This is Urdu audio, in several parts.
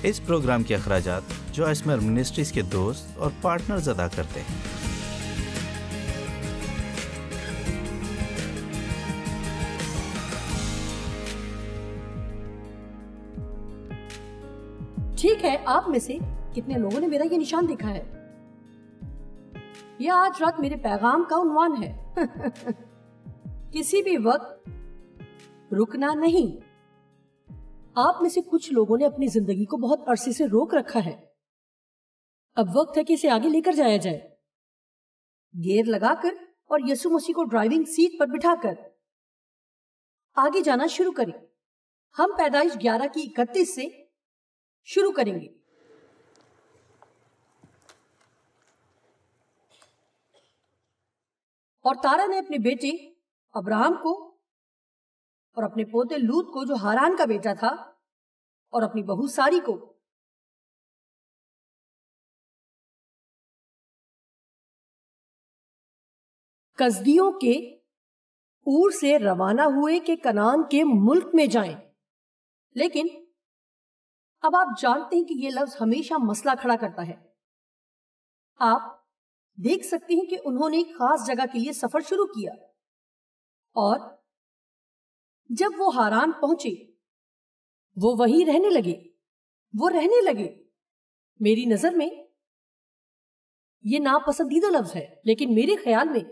اس پروگرام کے اخراجات جو اسمر منسٹریز کے دوست اور پارٹنرز ادا کرتے ہیں۔ ٹھیک ہے، آپ میں سے کتنے لوگوں نے میرا یہ نشان دیکھا ہے؟ یہ آج رات میرے پیغام کا عنوان ہے۔ کسی بھی وقت رکنا نہیں۔ آپ میں سے کچھ لوگوں نے اپنی زندگی کو بہت عرصے سے روک رکھا ہے۔ اب وقت ہے کہ اسے آگے لے کر جایا جائے، گیئر لگا کر اور یسوع مسیح کو ڈرائیونگ سیٹ پر بٹھا کر آگے جانا شروع کریں۔ ہم پیدائش 11 کی 31 سے شروع کریں گے۔ اور تارا نے اپنے بیٹے ابراہم کو اور اپنے پوتے لوط کو جو ہاران کا بیٹا تھا اور اپنی بہو ساری کو کسدیوں کے اور سے روانہ ہوئے کہ کنعان کے ملک میں جائیں۔ لیکن اب آپ جانتے ہیں کہ یہ لفظ ہمیشہ مسئلہ کھڑا کرتا ہے۔ آپ دیکھ سکتے ہیں کہ انہوں نے ایک خاص جگہ کے لیے سفر شروع کیا، اور جب وہ ہاران پہنچے وہ وہیں رہنے لگے۔ میری نظر میں یہ ناپسندیدہ لفظ ہے، لیکن میرے خیال میں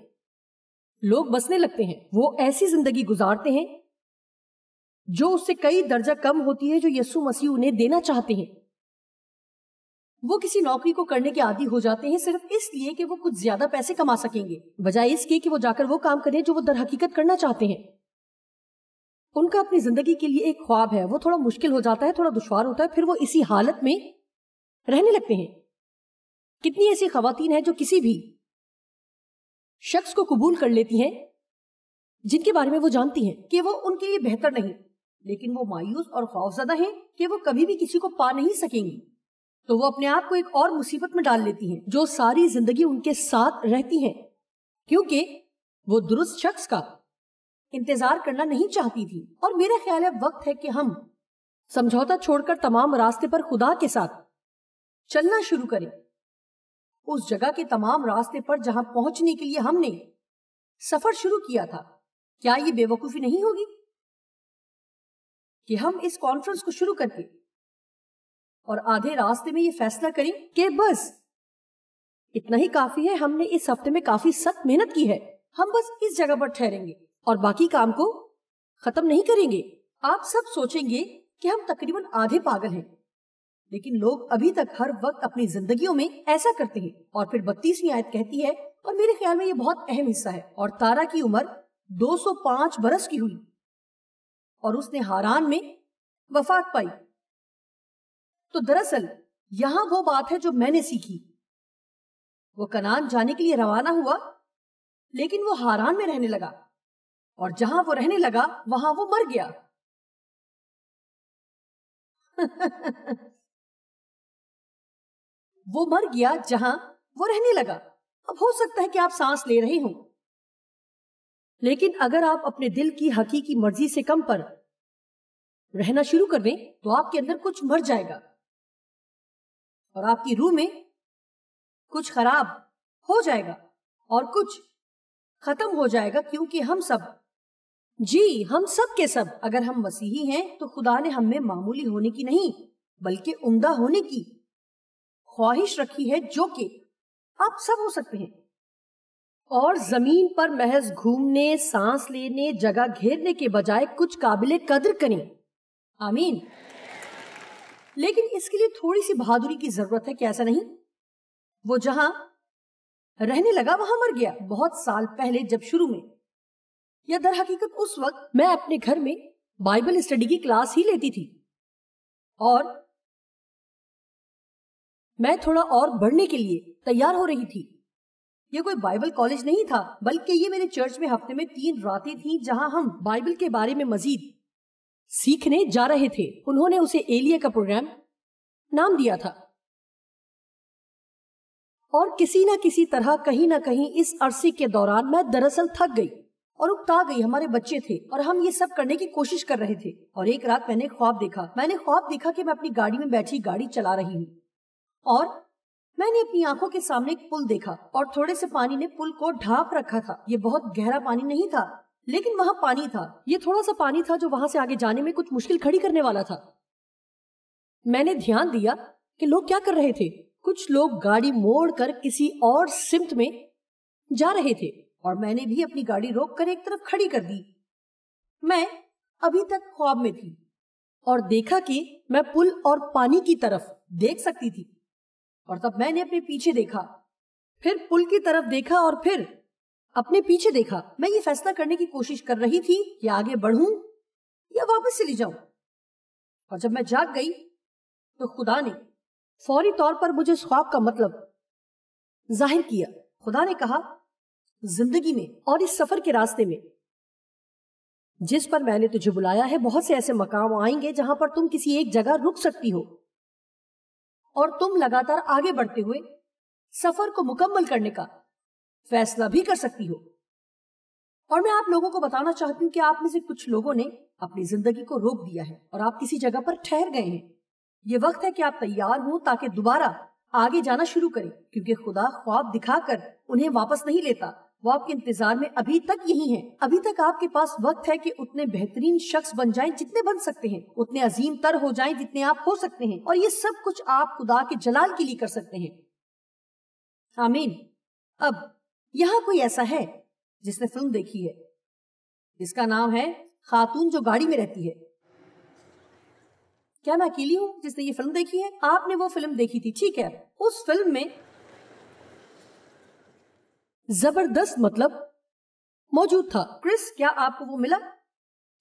لوگ بسنے لگتے ہیں، وہ ایسی زندگی گزارتے ہیں جو اس سے کئی درجہ کم ہوتی ہے جو یسوع مسیح انہیں دینا چاہتے ہیں۔ وہ کسی نوکری کو کرنے کے عادی ہو جاتے ہیں صرف اس لیے کہ وہ کچھ زیادہ پیسے کما سکیں گے، بجائے اس کے کہ وہ جا کر وہ کام کریں جو وہ در حقیقت کرنا چاہتے ہیں۔ ان کا اپنی زندگی کے لیے ایک خواب ہے، وہ تھوڑا مشکل ہو جاتا ہے، تھوڑا دشوار ہوتا ہے، پھر وہ اسی حالت میں رہنے لگتے ہیں۔ کتنی ایسی خواتین ہیں جو کسی بھی شخص کو قبول کر لیتی ہیں جن کے بارے میں وہ جانتی ہیں کہ وہ ان کے لیے بہتر نہیں، لیکن وہ مایوس اور خوفزدہ ہیں کہ وہ کبھی بھی کسی کو پا نہیں سکیں گی، تو وہ اپنے آپ کو ایک اور مصیبت میں ڈال لیتی ہیں جو ساری زندگی ان کے ساتھ رہتی ہیں، کیونکہ وہ درست شخص کا انتظار کرنا نہیں چاہتی تھی۔ اور میرا خیال ہے وقت ہے کہ ہم سمجھوتا چھوڑ کر تمام راستے پر خدا کے ساتھ چلنا شروع کریں، اس جگہ کے تمام راستے پر جہاں پہنچنے کے لیے ہم نے سفر شروع کیا تھا۔ کیا یہ بے وقوفی نہیں ہوگی کہ ہم اس کانفرنس کو شروع کر کے اور آدھے راستے میں یہ فیصلہ کریں کہ بس اتنا ہی کافی ہے، ہم نے اس ہفتے میں کافی سخت محنت کی ہے، ہم بس اس جگہ پر ٹھہریں گے اور باقی کام کو ختم نہیں کریں گے۔ آپ سب سوچیں گے کہ ہم تقریباً آدھے پاگل ہیں، لیکن لوگ ابھی تک ہر وقت اپنی زندگیوں میں ایسا کرتے ہیں۔ اور پھر 32ویں آیت کہتی ہے، اور میرے خیال میں یہ بہت اہم حصہ ہے، اور تارا کی عمر 205 برس کی ہوئی اور اس نے ہاران میں وفات پائی۔ تو دراصل یہاں وہ بات ہے جو میں نے سیکھی۔ وہ کنعان جانے کے لیے روانہ ہوا، لیکن وہ ہاران میں رہنے لگا، اور جہاں وہ رہنے لگا وہاں وہ مر گیا۔ وہ مر گیا جہاں وہ رہنے لگا۔ اب ہو سکتا ہے کہ آپ سانس لے رہے ہوں، لیکن اگر آپ اپنے دل کی حقیقی مرضی سے کم پر رہنا شروع کر دیں تو آپ کے اندر کچھ مر جائے گا، اور آپ کی روح میں کچھ خراب ہو جائے گا اور کچھ ختم ہو جائے گا، کیونکہ ہم سب کے سب اگر ہم مسیحی ہیں تو خدا نے ہم میں معمولی ہونے کی نہیں بلکہ عمدہ ہونے کی خواہش رکھی ہے، جو کہ آپ سب ہو سکتے ہیں، اور زمین پر محض گھومنے، سانس لینے، جگہ گھیرنے کے بجائے کچھ قابل قدر کریں۔ آمین۔ لیکن اس کے لیے تھوڑی سی بہادری کی ضرورت ہے، کہ ایسا نہیں؟ وہ جہاں رہنے لگا وہاں مر گیا بہت سال پہلے، جب شروع میں یا در حقیقت اس وقت میں اپنے گھر میں بائبل اسٹڈی کی کلاس ہی لیتی تھی، اور میں تھوڑا اور بڑھنے کے لیے تیار ہو رہی تھی۔ یہ کوئی بائبل کالج نہیں تھا، بلکہ یہ میرے چرچ میں ہفتے میں 3 راتیں تھیں جہاں ہم بائبل کے بارے میں مزید سیکھنے جا رہے تھے۔ انہوں نے اسے ایلیا کا پروگرام نام دیا تھا، اور کسی نہ کسی طرح کہیں نہ کہیں اس عرصے کے دوران میں دراصل تھک گئی اور اکتا گئی. ہمارے بچے تھے اور ہم یہ سب کرنے کی کوشش کر رہے تھے. اور ایک رات میں نے خواب دیکھا کہ میں اپنی گاڑی میں بیٹھی گاڑی چلا رہی ہوں اور میں نے اپنی آنکھوں کے سامنے ایک پل دیکھا اور تھوڑے سے پانی نے پل کو ڈھانپ رکھا تھا. یہ بہت گہرا پانی نہیں تھا لیکن وہاں پانی تھا. یہ تھوڑا سا پانی تھا جو وہاں سے آگے جانے میں کچھ مشکل کھڑی کرنے والا تھا. میں نے دھیان دیا کہ لوگ کیا کر رہے تھے. کچھ لوگ گاڑی موڑ کر کسی اور سمت میں جا رہے تھے اور میں نے بھی اپنی گاڑی روک کر ایک طرف کھڑی کر دی. میں ابھی تک خواب میں تھی اور دیکھا کہ میں پل اور پانی کی طرف دیکھ سکتی تھی. اور تب میں نے اپنے پیچھے دیکھا, پھر پل کی طرف دیکھا اور پھر اپنے پیچھے دیکھا. میں یہ فیصلہ کرنے کی کوشش کر رہی تھی کہ آگے بڑھوں یا واپس چلی جاؤں. اور جب میں جاگ گئی تو خدا نے فوری طور پر مجھے اس خواب کا مطلب ظاہر کیا. خدا نے کہا, زندگی میں اور اس سفر کے راستے میں جس پر میں نے تجھے بلایا ہے, بہت سے ایسے مقام آئیں گے جہاں پر تم کسی ایک جگہ رک سکتی ہو اور تم لگاتار آگے بڑھتے ہوئے سفر کو مکمل کرنے کا فیصلہ بھی کر سکتی ہو. اور میں آپ لوگوں کو بتانا چاہتی ہوں کہ آپ میں سے کچھ لوگوں نے اپنی زندگی کو روک دیا ہے اور آپ کسی جگہ پر ٹھہر گئے ہیں. یہ وقت ہے کہ آپ تیار ہوں تاکہ دوبارہ آگے جانا شروع کریں, کیونکہ خدا خواب دکھا کر انہیں واپس نہیں لیتا. وہ آپ کے انتظار میں ابھی تک یہی ہیں. ابھی تک آپ کے پاس وقت ہے کہ اتنے بہترین شخص بن جائیں جتنے بن سکتے ہیں, اتنے عظیم تر ہو جائیں جتنے آپ ہو سکتے ہیں, اور یہ سب کچھ آپ خدا کے جلال کے لیے کر سکتے ہیں. آمین. اب یہاں کوئی ایسا ہے جس نے فلم دیکھی ہے جس کا نام ہے خاتون جو گاڑی میں رہتی ہے؟ کیا میں اکیلی ہوں جس نے یہ فلم دیکھی ہے؟ آپ نے وہ فلم دیکھی تھی, ٹھیک ہے. اس فلم میں زبردست مطلب موجود تھا. کرس, کیا آپ کو وہ ملا؟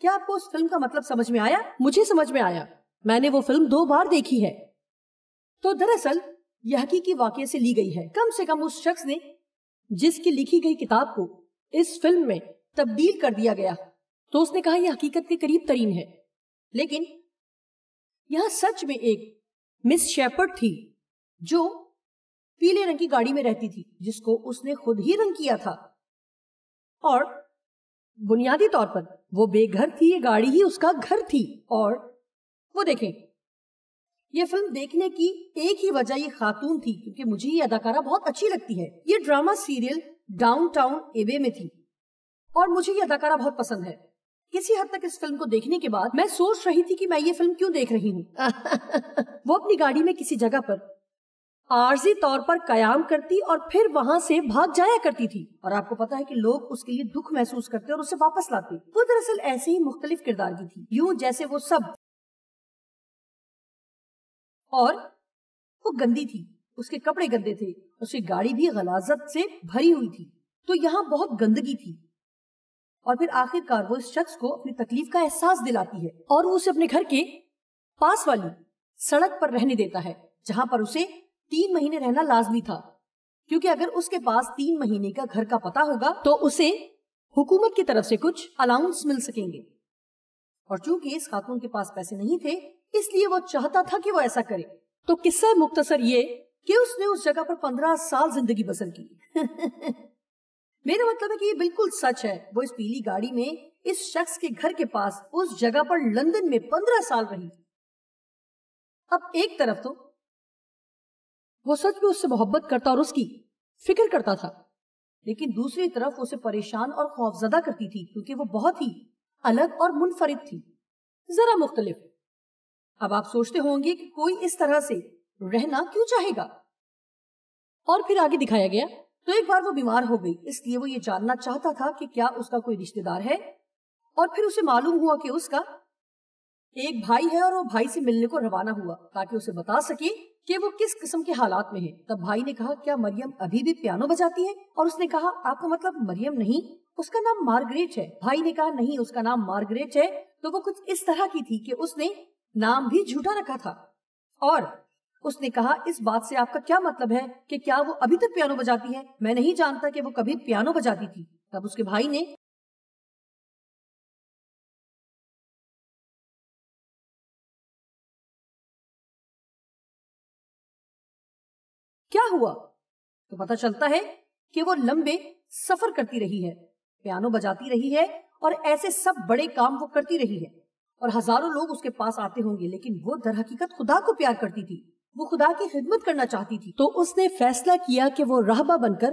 کیا آپ کو اس فلم کا مطلب سمجھ میں آیا؟ مجھے سمجھ میں آیا. میں نے وہ فلم 2 بار دیکھی ہے. تو دراصل یہ حقیقی واقعے سے لی گئی ہے. کم سے کم اس شخص نے جس کی لکھی گئی کتاب کو اس فلم میں تبدیل کر دیا گیا تو اس نے کہا یہ حقیقت کے قریب ترین ہے. لیکن یہاں سچ میں ایک مس شیپرڈ تھی جو پیلے رنگ کی گاڑی میں رہتی تھی جس کو اس نے خود ہی رنگ کیا تھا, اور بنیادی طور پر وہ بے گھر تھی. یہ گاڑی ہی اس کا گھر تھی. اور وہ دیکھیں, یہ فلم دیکھنے کی ایک ہی وجہ یہ خاتون تھی کیونکہ مجھے یہ اداکارہ بہت اچھی لگتی ہے. یہ drama serial down town eBay میں تھی اور مجھے یہ اداکارہ بہت پسند ہے. کسی حد تک اس فلم کو دیکھنے کے بعد میں سوچ رہی تھی کہ میں یہ فلم کیوں دیکھ رہی ہوں. وہ اپنی گاڑی میں کسی جگہ پر عارضی طور پر قیام کرتی اور پھر وہاں سے بھاگ جایا کرتی تھی, اور آپ کو پتا ہے کہ لوگ اس کے لیے دکھ محسوس کرتے اور اسے واپس لاتے. وہ دراصل ایسے ہی مختلف کردار کی تھی, یوں جیسے وہ سب, اور وہ گندی تھی. اس کے کپڑے گندے تھے, اس کی گاڑی بھی غلاظت سے بھری ہوئی تھی. تو یہاں بہت گندگی تھی. اور پھر آخر کار وہ اس شخص کو اپنی تکلیف کا احساس دلاتی ہے اور وہ اسے اپنے گھر کے پاس والی سڑک پر رہنے دیتا ہے جہاں پر اسے 3 مہینے رہنا لازمی تھا, کیونکہ اگر اس کے پاس 3 مہینے کا گھر کا پتہ ہوگا تو اسے حکومت کی طرف سے کچھ الاؤنس مل سکیں گے. اور چونکہ اس خاتون کے پاس پیسے نہیں تھے اس لیے وہ چاہتا تھا کہ وہ ایسا کرے. تو قصہ مختصر یہ کہ اس نے اس جگہ پر 15 سال زندگی بسر کی. میرا مطلب ہے کہ یہ بالکل سچ ہے. وہ اس پیلی گاڑی میں اس شخص کے گھر کے پاس اس جگہ پر لندن میں 15 سال رہی. اب ایک طرف تو وہ سچ میں اس سے محبت کرتا اور اس کی فکر کرتا تھا, لیکن دوسری طرف اسے پریشان اور خوفزدہ کرتی تھی کیونکہ وہ بہت ہی الگ اور منفرد تھی, ذرا مختلف. اب آپ سوچتے ہوں گے کہ کوئی اس طرح سے رہنا کیوں چاہے گا. اور پھر آگے دکھایا گیا تو ایک بار وہ بیمار ہو گئی, اس لیے وہ یہ جاننا چاہتا تھا کہ کیا اس کا کوئی رشتہ دار ہے, اور پھر اسے معلوم ہوا کہ اس کا ایک بھائی ہے اور وہ بھائی سے ملنے کو روانہ ہوا تاکہ اسے بتا سکے کہ وہ کس قسم کے حالات میں ہے. تب بھائی نے کہا کیا مریم ابھی بھی پیانو بجاتی ہے؟ اور اس نے کہا آپ کا مطلب مریم نہیں, اس کا نام مارگریٹ ہے. بھائی نے کہا نہیں, اس کا نام مارگریٹ ہے. تو وہ کچھ اس طرح کی تھی کہ اس نے نام بھی جھوٹا رکھا تھا. اور اس نے کہا اس بات سے آپ کا کیا مطلب ہے کہ کیا وہ ابھی تک پیانو بجاتی ہے؟ میں نہیں جانتا کہ وہ کبھی پیانو بجاتی تھی. تب اس کے بھائی نے کیا ہوا تو پتہ چلتا ہے کہ وہ لمبے سفر کرتی رہی ہے پیانو بجاتی رہی ہے اور ایسے سب بڑے کام وہ کرتی رہی ہے اور ہزاروں لوگ اس کے پاس آتے ہوں گے، لیکن وہ در حقیقت خدا کو پیار کرتی تھی، وہ خدا کی خدمت کرنا چاہتی تھی۔ تو اس نے فیصلہ کیا کہ وہ راہبہ بن کر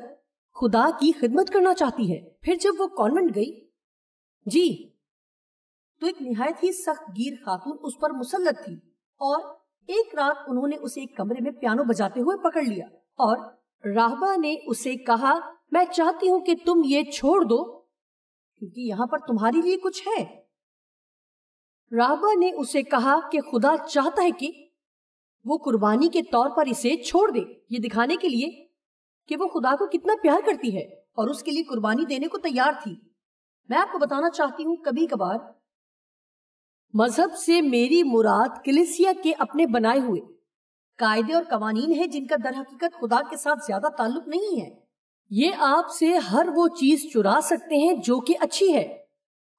خدا کی خدمت کرنا چاہتی ہے۔ پھر جب وہ کانوینٹ گئی جی تو ایک نہایت ہی سخت گیر خاتون اس پر مسلط تھی، اور ایک رات انہوں نے اسے ایک کمرے میں پیانو بجاتے ہوئے پکڑ لیا، اور راہبہ نے اسے کہا میں چاہتی ہوں کہ تم یہ چھوڑ دو کیونکہ یہاں پر تمہارے لیے کچھ ہے۔ راہبہ نے اسے کہا کہ خدا چاہتا ہے کہ وہ قربانی کے طور پر اسے چھوڑ دے، یہ دکھانے کے لیے کہ وہ خدا کو کتنا پیار کرتی ہے اور اس کے لیے قربانی دینے کو تیار تھی۔ میں آپ کو بتانا چاہتی ہوں کبھی کبھار مذہب سے میری مراد کلیسیا کے اپنے بنائے ہوئے قاعدے اور قوانین ہیں جن کا در حقیقت خدا کے ساتھ زیادہ تعلق نہیں ہے۔ یہ آپ سے ہر وہ چیز چرا سکتے ہیں جو کہ اچھی ہے۔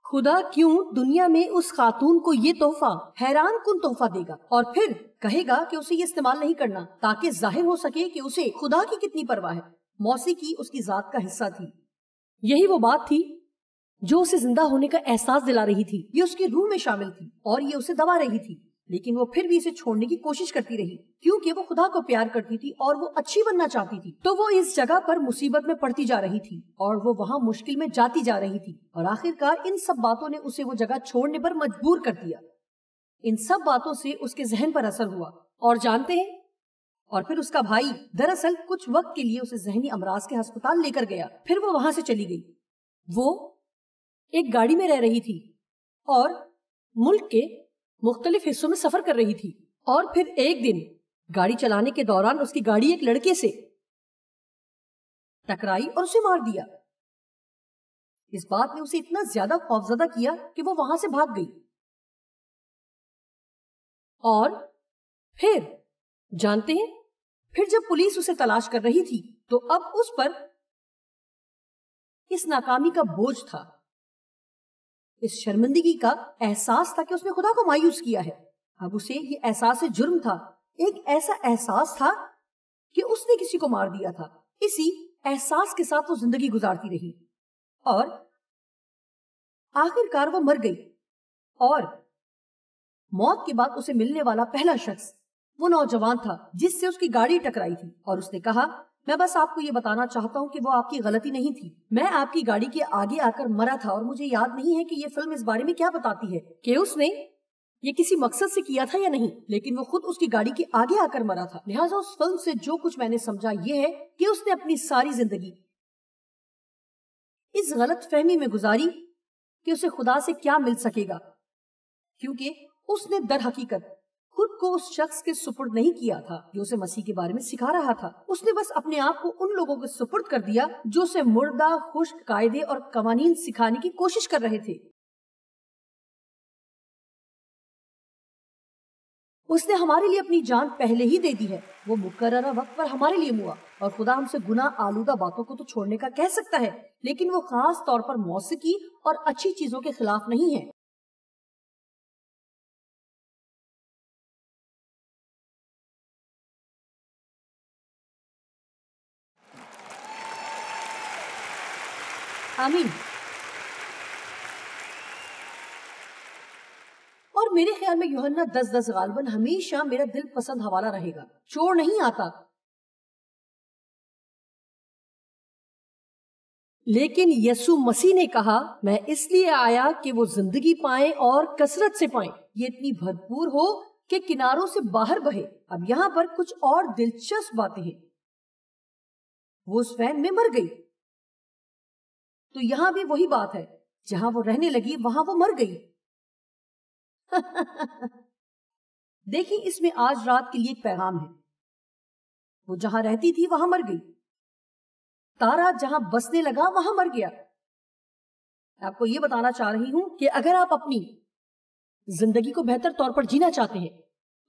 خدا کیوں دنیا میں اس خاتون کو یہ تحفہ، حیران کن تحفہ دے گا اور پھر کہے گا کہ اسے یہ استعمال نہیں کرنا تاکہ ظاہر ہو سکے کہ اسے خدا کی کتنی پرواہ ہے۔ موسیقی اس کی ذات کا حصہ تھی، یہی وہ بات تھی جو اسے زندہ ہونے کا احساس دلا رہی تھی، یہ اس کی روح میں شامل تھی اور یہ اسے دبا رہی تھی، لیکن وہ پھر بھی اسے چھوڑنے کی کوشش کرتی رہی کیونکہ وہ خدا کو پیار کرتی تھی اور وہ اچھی بننا چاہتی تھی۔ تو وہ اس جگہ پر مصیبت میں پڑتی جا رہی تھی اور وہ وہاں مشکل میں جاتی جا رہی تھی، اور آخرکار ان سب باتوں نے اسے وہ جگہ چھوڑنے پر مجبور کر دیا۔ ان سب باتوں سے اس کے ذہن پر اثر ہوا، اور جانتے ہیں، اور پھر اس کا بھائی دراصل کچھ وقت کے لیے اسے ذہنی امراض کے ہسپتال لے کر گیا، پھر وہ وہاں سے چلی گئی۔ وہ ایک گاڑی میں رہ رہی تھی اور ملک کے مختلف حصوں میں سفر کر رہی تھی، اور پھر ایک دن گاڑی چلانے کے دوران اس کی گاڑی ایک لڑکے سے ٹکرائی اور اسے مار دیا۔ اس بات نے اسے اتنا زیادہ خوفزدہ کیا کہ وہ وہاں سے بھاگ گئی، اور پھر جانتے ہیں، پھر جب پولیس اسے تلاش کر رہی تھی تو اب اس پر اس ناکامی کا بوجھ تھا، اس شرمندگی کا احساس تھا کہ اس نے خدا کو مایوس کیا ہے۔ اب اسے یہ احساس جرم تھا، ایک ایسا احساس تھا کہ اس نے کسی کو مار دیا تھا۔ اسی احساس کے ساتھ وہ زندگی گزارتی رہی، اور آخر کار وہ مر گئی، اور موت کے بعد اسے ملنے والا پہلا شخص وہ نوجوان تھا جس سے اس کی گاڑی ٹکرائی تھی، اور اس نے کہا میں بس آپ کو یہ بتانا چاہتا ہوں کہ وہ آپ کی غلطی نہیں تھی، میں آپ کی گاڑی کے آگے آ کر مرا تھا، اور مجھے یاد نہیں ہے کہ یہ فلم اس بارے میں کیا بتاتی ہے کہ اس نے یہ کسی مقصد سے کیا تھا یا نہیں، لیکن وہ خود اس کی گاڑی کے آگے آ کر مرا تھا۔ لہٰذا اس فلم سے جو کچھ میں نے سمجھا یہ ہے کہ اس نے اپنی ساری زندگی اس غلط فہمی میں گزاری کہ اسے خدا سے کیا مل سکے گا، کیونکہ اس نے در حقیقت خود کو اس شخص کے سپرد نہیں کیا تھا جو اسے مسیح کے بارے میں سکھا رہا تھا۔ اس نے بس اپنے آپ کو ان لوگوں کے سپرد کر دیا جو اسے مردہ خشک قاعدے اور قوانین سکھانے کی کوشش کر رہے تھے۔ اس نے ہمارے لیے اپنی جان پہلے ہی دے دی ہے، وہ مقررہ وقت پر ہمارے لیے ہوا، اور خدا ہم سے گناہ آلودہ باتوں کو تو چھوڑنے کا کہہ سکتا ہے، لیکن وہ خاص طور پر موسیقی اور اچھی چیزوں کے خلاف نہیں ہے۔ آمین۔ اور میرے خیال میں یوحنا 10:10 غالباً ہمیشہ میرا دل پسند حوالہ رہے گا، چور نہیں آتا لیکن یسوع مسیح نے کہا میں اس لیے آیا کہ وہ زندگی پائیں اور کثرت سے پائیں، یہ اتنی بھرپور ہو کہ کناروں سے باہر بہے۔ اب یہاں پر کچھ اور دلچسپ باتیں ہیں۔ وہ اس فین میں مر گئی، تو یہاں بھی وہی بات ہے، جہاں وہ رہنے لگی وہاں وہ مر گئی۔ دیکھیں اس میں آج رات کے لیے ایک پیغام ہے۔ وہ جہاں رہتی تھی وہاں مر گئی، تارا جہاں بسنے لگا وہاں مر گیا۔ آپ کو یہ بتانا چاہ رہی ہوں کہ اگر آپ اپنی زندگی کو بہتر طور پر جینا چاہتے ہیں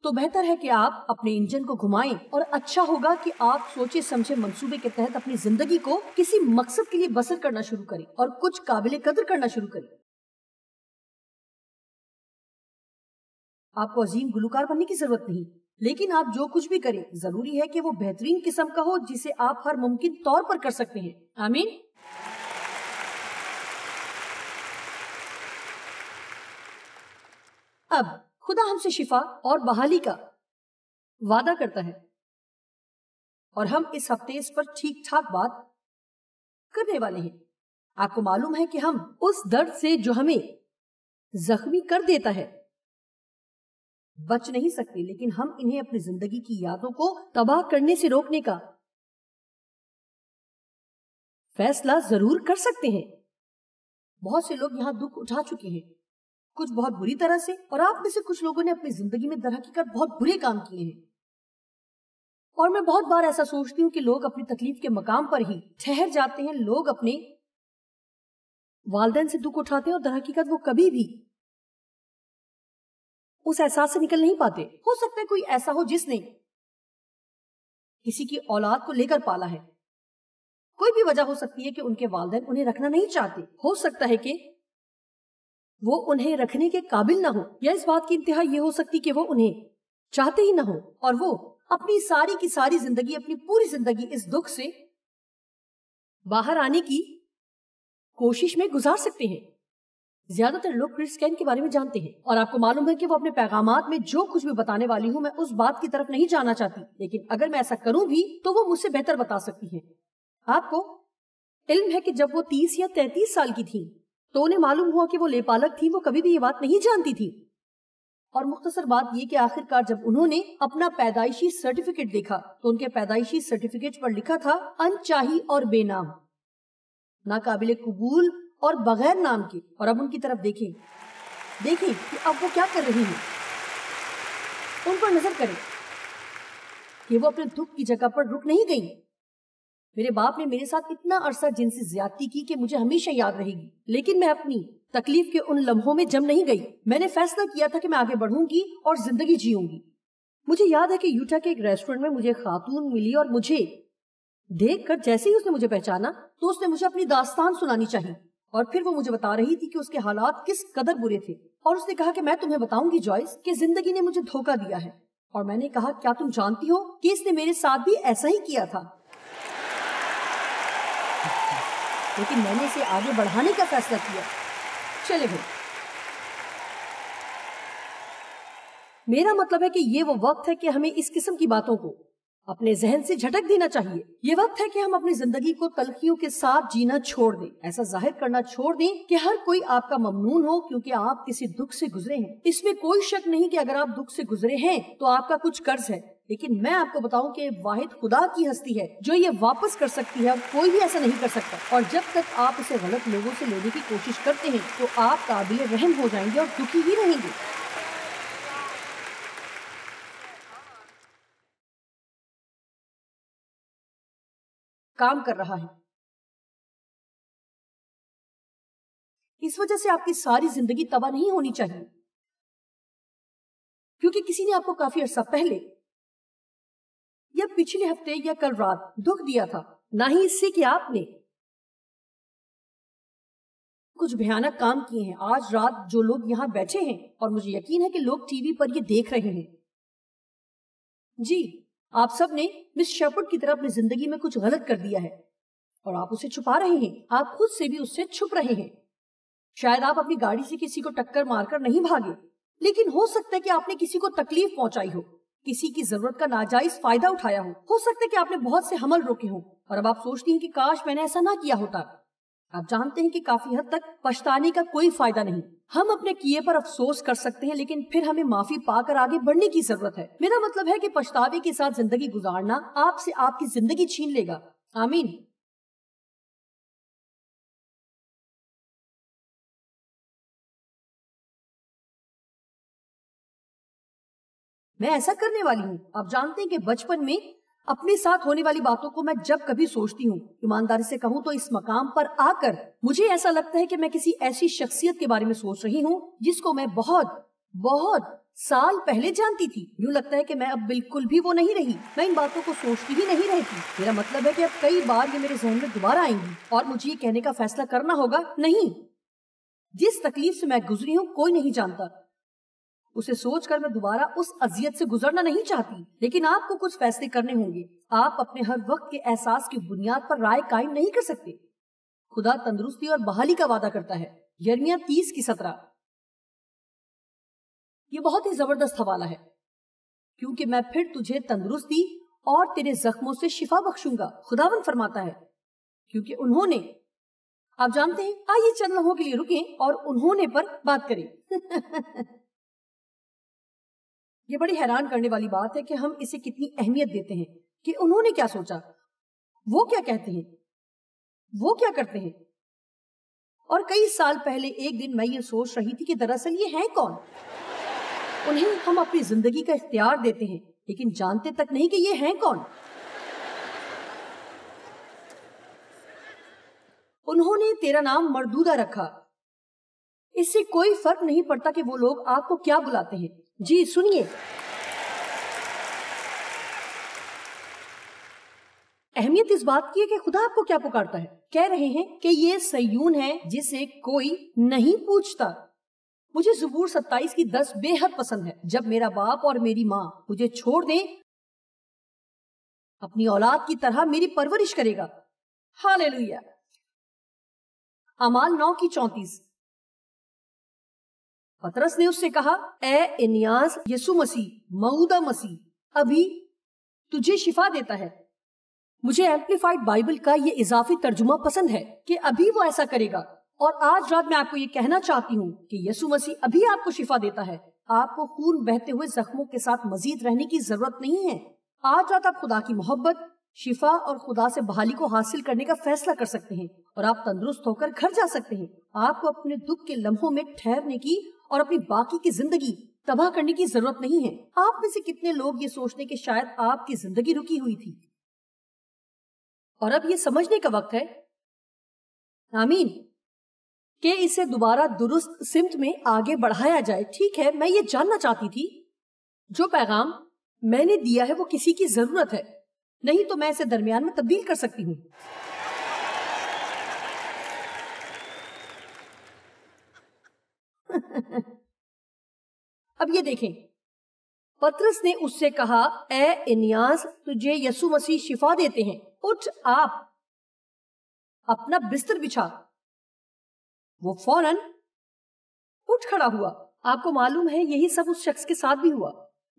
تو بہتر ہے کہ آپ اپنے انجن کو گھمائیں، اور اچھا ہوگا کہ آپ سوچے سمجھے منصوبے کے تحت اپنی زندگی کو کسی مقصد کے لیے بسر کرنا شروع کریں اور کچھ قابل قدر کرنا شروع کریں۔ آپ کو عظیم گلوکار بننے کی ضرورت نہیں، لیکن آپ جو کچھ بھی کریں ضروری ہے کہ وہ بہترین قسم کا ہو جسے آپ ہر ممکن طور پر کر سکتے ہیں۔ آمین۔ اب خدا ہم سے شفا اور بحالی کا وعدہ کرتا ہے اور ہم اس ہفتے اس پر ٹھیک ٹھاک بات کرنے والے ہیں۔ آپ کو معلوم ہے کہ ہم اس درد سے جو ہمیں زخمی کر دیتا ہے بچ نہیں سکتے، لیکن ہم انہیں اپنی زندگی کی یادوں کو تباہ کرنے سے روکنے کا فیصلہ ضرور کر سکتے ہیں۔ بہت سے لوگ یہاں دکھ اٹھا چکے ہیں، کچھ بہت بری طرح سے، اور آپ میں سے کچھ لوگوں نے اپنی زندگی میں در حقیقت بہت برے کام کیے ہیں۔ اور میں بہت بار ایسا سوچتی ہوں کہ لوگ اپنی تکلیف کے مقام پر ہی ٹھہر جاتے ہیں، لوگ اپنے والدین سے دکھ اٹھاتے ہیں اور در حقیقت وہ کبھی بھی اس احساس سے نکل نہیں پاتے۔ ہو سکتا ہے کوئی ایسا ہو جس نے کسی کی اولاد کو لے کر پالا ہے، کوئی بھی وجہ ہو سکتی ہے کہ ان کے والدین انہیں رکھنا نہیں چاہتے، ہو سکتا ہے کہ وہ انہیں رکھنے کے قابل نہ ہو، یا اس بات کی انتہا یہ ہو سکتی کہ وہ انہیں چاہتے ہی نہ ہو، اور وہ اپنی ساری کی ساری زندگی، اپنی پوری زندگی اس دکھ سے باہر آنے کی کوشش میں گزار سکتے ہیں۔ زیادہ تر لوگ کرس کین کے بارے میں جانتے ہیں، اور آپ کو معلوم ہے کہ وہ اپنے پیغامات میں جو کچھ بھی بتانے والی ہوں میں اس بات کی طرف نہیں جانا چاہتی، لیکن اگر میں ایسا کروں بھی تو وہ مجھ سے بہتر بتا سکتی ہیں۔ آپ کو علم ہے کہ جب وہ 30 یا 33 سال کی تھی تو انہیں معلوم ہوا کہ وہ لیپالک تھی، وہ کبھی بھی یہ بات نہیں جانتی تھی، اور مختصر بات یہ کہ آخر کار جب انہوں نے اپنا پیدائشی سرٹیفکیٹ دیکھا تو ان کے پیدائشی سرٹیفکیٹ پر لکھا تھا انچاہی اور بے نام، ناقابل قبول اور بغیر نام کے۔ اور اب ان کی طرف دیکھیں کہ اب وہ کیا کر رہی ہیں، ان پر نظر کریں کہ وہ اپنے دکھ کی جگہ پر رک نہیں گئی۔ میرے باپ نے میرے ساتھ اتنا عرصہ جنسی زیادتی کی کہ مجھے ہمیشہ یاد رہے گی، لیکن میں اپنی تکلیف کے ان لمحوں میں جم نہیں گئی۔ میں نے فیصلہ کیا تھا کہ میں آگے بڑھوں گی اور زندگی جیوں گی۔ مجھے یاد ہے کہ یوٹا کے ایک ریسٹورنٹ میں مجھے خاتون ملی، اور مجھے دیکھ کر جیسے ہی اس نے مجھے پہچانا تو اس نے مجھے اپنی داستان سنانی چاہی، اور پھر وہ مجھے بتا رہی تھی کہ اس کے حالات کس قدر برے تھے، اور اس نے کہا کہ میں تمہیں بتاؤں گی جوائس کہ زندگی نے مجھے دھوکہ دیا ہے۔ اور میں نے کہا کیا تم جانتی ہو کہ اس نے میرے ساتھ بھی ایسا ہی کیا تھا، لیکن میں نے اسے آگے بڑھانے کا فیصلہ کیا۔ چلے گئے۔ میرا مطلب ہے کہ یہ وہ وقت ہے کہ ہمیں اس قسم کی باتوں کو اپنے ذہن سے جھٹک دینا چاہیے۔ یہ وقت ہے کہ ہم اپنی زندگی کو تلخیوں کے ساتھ جینا چھوڑ دیں، ایسا ظاہر کرنا چھوڑ دیں کہ ہر کوئی آپ کا ممنون ہو کیونکہ آپ کسی دکھ سے گزرے ہیں۔ اس میں کوئی شک نہیں کہ اگر آپ دکھ سے گزرے ہیں تو آپ کا کچھ قرض ہے، لیکن میں آپ کو بتاؤں کہ واحد خدا کی ہستی ہے جو یہ واپس کر سکتی ہے، کوئی بھی ایسا نہیں کر سکتا، اور جب تک آپ اسے غلط لوگوں سے لینے کی کوشش کرتے ہیں تو آپ قابل رحم ہو جائیں گے اور دکھی ہی رہیں گے۔ کام کر رہا ہے، اس وجہ سے آپ کی ساری زندگی تباہ نہیں ہونی چاہیے کیونکہ کسی نے آپ کو کافی عرصہ پہلے یا پچھلے ہفتے یا کل رات دکھ دیا تھا، نہ ہی اس سے کہ آپ نے کچھ بھیانک کام کیے ہیں۔ آج رات جو لوگ یہاں بیٹھے ہیں، اور مجھے یقین ہے کہ لوگ ٹی وی پر یہ دیکھ رہے ہیں، جی آپ سب نے مس شیپرڈ کی طرح اپنی زندگی میں کچھ غلط کر دیا ہے اور آپ اسے چھپا رہے ہیں، آپ خود سے بھی اس سے چھپ رہے ہیں۔ شاید آپ اپنی گاڑی سے کسی کو ٹکر مار کر نہیں بھاگے، لیکن ہو سکتا ہے کہ آپ نے کسی کو تکلیف پہنچائی ہو، کسی کی ضرورت کا ناجائز فائدہ اٹھایا ہو سکتا ہے کہ آپ نے بہت سے حمل روکے ہوں، اور اب آپ سوچتی ہیں کہ کاش میں نے ایسا نہ کیا ہوتا۔ آپ جانتے ہیں کہ کافی حد تک پچھتانے کا کوئی فائدہ نہیں۔ ہم اپنے کیے پر افسوس کر سکتے ہیں، لیکن پھر ہمیں معافی پا کر آگے بڑھنے کی ضرورت ہے۔ میرا مطلب ہے کہ پچھتاوے کے ساتھ زندگی گزارنا آپ سے آپ کی زندگی چھین لے گا۔ آمین۔ میں ایسا کرنے والی ہوں۔ آپ جانتے ہیں کہ بچپن میں اپنے ساتھ ہونے والی باتوں کو میں جب کبھی سوچتی ہوں، ایمانداری سے کہوں تو اس مقام پر آ کر مجھے ایسا لگتا ہے کہ میں کسی ایسی شخصیت کے بارے میں سوچ رہی ہوں جس کو میں بہت سال پہلے جانتی تھی۔ یوں لگتا ہے کہ میں اب بالکل بھی وہ نہیں رہی، میں ان باتوں کو سوچتی ہی نہیں رہتی۔ میرا مطلب ہے کہ اب کئی بار یہ میرے ذہن میں دوبارہ آئیں گی اور مجھے یہ کہنے کا فیصلہ کرنا ہوگا، نہیں، جس تکلیف سے میں گزری ہوں کوئی نہیں جانتا، اسے سوچ کر میں دوبارہ اس اذیت سے گزرنا نہیں چاہتی، لیکن آپ کو کچھ فیصلے کرنے ہوں گے۔ آپ اپنے ہر وقت کے احساس کی بنیاد پر رائے قائم نہیں کر سکتے۔ خدا تندرستی اور بحالی کا وعدہ کرتا ہے، یرمیہ 30:17۔ یہ بہت ہی زبردست حوالہ ہے، کیونکہ میں پھر تجھے تندرستی اور تیرے زخموں سے شفا بخشوں گا، خداوند فرماتا ہے، کیونکہ انہوں نے، آپ جانتے ہیں، آئیے چند لمحوں کے لیے رکیں اور انہوں نے پر بات کریں۔ یہ بڑی حیران کرنے والی بات ہے کہ ہم اسے کتنی اہمیت دیتے ہیں کہ انہوں نے کیا سوچا، وہ کیا کہتے ہیں، وہ کیا کرتے ہیں۔ اور کئی سال پہلے ایک دن میں یہ سوچ رہی تھی کہ دراصل یہ ہیں کون؟ انہیں ہم اپنی زندگی کا اختیار دیتے ہیں لیکن جانتے تک نہیں کہ یہ ہیں کون۔ انہوں نے تیرا نام مردودہ رکھا، اس سے کوئی فرق نہیں پڑتا کہ وہ لوگ آپ کو کیا بلاتے ہیں۔ جی سنیے، اہمیت اس بات کی ہے کہ خدا آپ کو کیا پکارتا ہے۔ کہہ رہے ہیں کہ یہ سیون ہے جسے کوئی نہیں پوچھتا۔ مجھے زبور 27 کی 10 بے حد پسند ہے۔ جب میرا باپ اور میری ماں مجھے چھوڑ دیں، اپنی اولاد کی طرح میری پرورش کرے گا۔ ہاللیلویا۔ اعمال 9 کی 34۔ پترس نے اس سے کہا، اے انیاس، یسوع مسیح، موعودہ مسیح ابھی تجھے شفا دیتا ہے۔ مجھے ایمپلیفائڈ بائبل کا یہ اضافی ترجمہ پسند ہے کہ ابھی وہ ایسا کرے گا۔ اور آج رات میں آپ کو یہ کہنا چاہتی ہوں کہ یسوع مسیح ابھی آپ کو شفا دیتا ہے۔ آپ کو خون بہتے ہوئے زخموں کے ساتھ مزید رہنے کی ضرورت نہیں ہے۔ آج رات آپ خدا کی محبت، شفا اور خدا سے بحالی کو حاصل کرنے کا فیصلہ کر سکتے ہیں اور آپ تندرست ہو کر گھر جا سکتے ہیں۔ آپ کو اپنے دکھ کے لمحوں میں ٹھہرنے کی اور اپنی باقی کی زندگی تباہ کرنے کی ضرورت نہیں ہے۔ آپ میں سے کتنے لوگ یہ سوچنے کہ شاید آپ کی زندگی رکی ہوئی تھی اور اب یہ سمجھنے کا وقت ہے، آمین، کہ اسے دوبارہ درست سمت میں آگے بڑھایا جائے۔ ٹھیک ہے، میں یہ جاننا چاہتی تھی جو پیغام میں نے دیا ہے وہ کسی کی ضرورت ہے، نہیں تو میں اسے درمیان میں تبدیل کر سکتی ہوں۔ اب یہ دیکھیں، پترس نے اس سے کہا، اے انیاس، تجھے یسوع مسیح شفا دیتے ہیں، اٹھ، آپ اپنا بستر بچھا۔ وہ فوراً اٹھ کھڑا ہوا۔ آپ کو معلوم ہے یہی سب اس شخص کے ساتھ بھی ہوا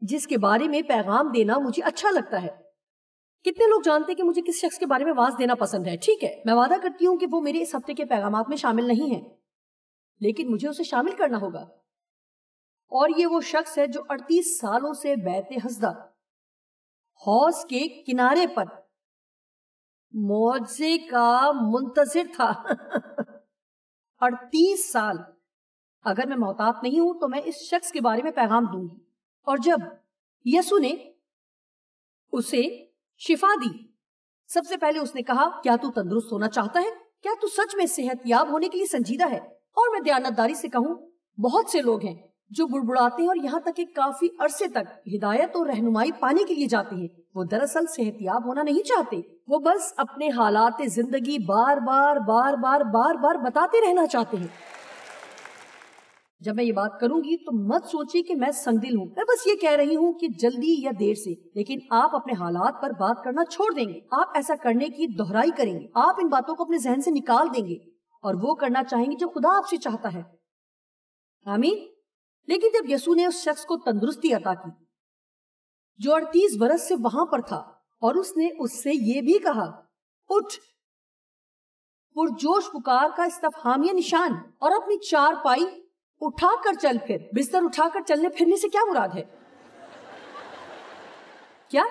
جس کے بارے میں پیغام دینا مجھے اچھا لگتا ہے۔ کتنے لوگ جانتے ہیں کہ مجھے کس شخص کے بارے میں واعظ دینا پسند ہے؟ ٹھیک ہے، میں وعدہ کرتی ہوں کہ وہ میرے اس ہفتے کے پیغامات میں شامل نہیں ہے، لیکن مجھے اسے شامل کرنا ہوگا۔ اور یہ وہ شخص ہے جو 38 سالوں سے بیت حسدہ حوض کے کنارے پر معجزے کا منتظر تھا۔ 38 سال۔ اگر میں محتاط نہیں ہوں تو میں اس شخص کے بارے میں پیغام دوں گی۔ اور جب یسوع نے اسے شفا دی، سب سے پہلے اس نے کہا، کیا تو تندرست ہونا چاہتا ہے؟ کیا تو سچ میں صحت یاب ہونے کے لیے سنجیدہ ہے؟ اور میں دیانتداری سے کہوں، بہت سے لوگ ہیں جو بڑبڑاتے ہیں اور یہاں تک کہ کافی عرصے تک ہدایت اور رہنمائی پانے کے لیے جاتے ہیں۔ وہ دراصل صحت یاب ہونا نہیں چاہتے، وہ بس اپنے حالات زندگی بار بار بتاتے رہنا چاہتے ہیں۔ جب میں یہ بات کروں گی تو مت سوچی کہ میں سنگ دل ہوں، میں بس یہ کہہ رہی ہوں کہ جلدی یا دیر سے، لیکن آپ اپنے حالات پر بات کرنا چھوڑ دیں گے۔ آپ ایسا کرنے کی دہرائی کریں گے، آپ ان باتوں کو اپنے ذہن سے نکال دیں گے اور وہ کرنا چاہیں گے جو خدا آپ سے چاہتا ہے۔ آمین۔ لیکن جب یسوع نے اس شخص کو تندرستی عطا کی جو 38 برس سے وہاں پر تھا، اور اس نے اس سے یہ بھی کہا، اٹھ، پرجوش پکار کا استفہامیہ نشان، اور اپنی چار پائی اٹھا کر چل پھر۔ بستر اٹھا کر چلنے پھرنے سے کیا مراد ہے؟ کیا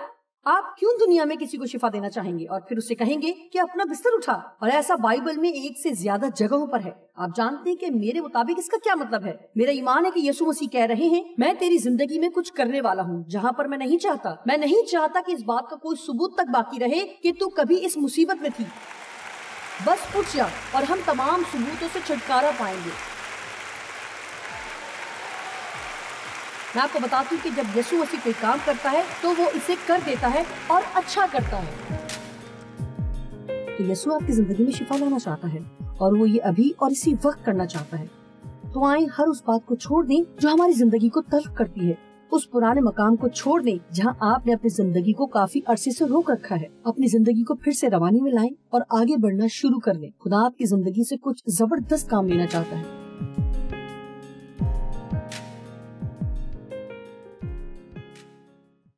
آپ کیوں دنیا میں کسی کو شفا دینا چاہیں گے اور پھر اسے کہیں گے کہ اپنا بستر اٹھا؟ اور ایسا بائبل میں 1 سے زیادہ جگہوں پر ہے۔ آپ جانتے ہیں کہ میرے مطابق اس کا کیا مطلب ہے؟ میرا ایمان ہے کہ یسوع مسیح کہہ رہے ہیں، میں تیری زندگی میں کچھ کرنے والا ہوں جہاں پر میں نہیں چاہتا۔ میں نہیں چاہتا کہ اس بات کا کوئی ثبوت تک باقی رہے کہ تو کبھی اس مصیبت میں تھی۔ بس اٹھ جا اور ہم تمام ثبوتوں سے چھٹکارا پائیں گے۔ میں آپ کو بتاتی ہوں کہ جب یسوع مسیح کوئی کام کرتا ہے تو وہ اسے کر دیتا ہے اور اچھا کرتا ہے۔ تو یسوع آپ کی زندگی میں شفا لانا چاہتا ہے اور وہ یہ ابھی اور اسی وقت کرنا چاہتا ہے۔ تو آئیں ہر اس بات کو چھوڑ دیں جو ہماری زندگی کو تلخ کرتی ہے، اس پرانے مقام کو چھوڑ دیں جہاں آپ نے اپنی زندگی کو کافی عرصے سے روک رکھا ہے۔ اپنی زندگی کو پھر سے روانی میں لائیں اور آگے بڑھنا شروع کر دیں۔ خدا آپ کی زندگی سے کچھ زبردست کام لینا چاہتا ہے۔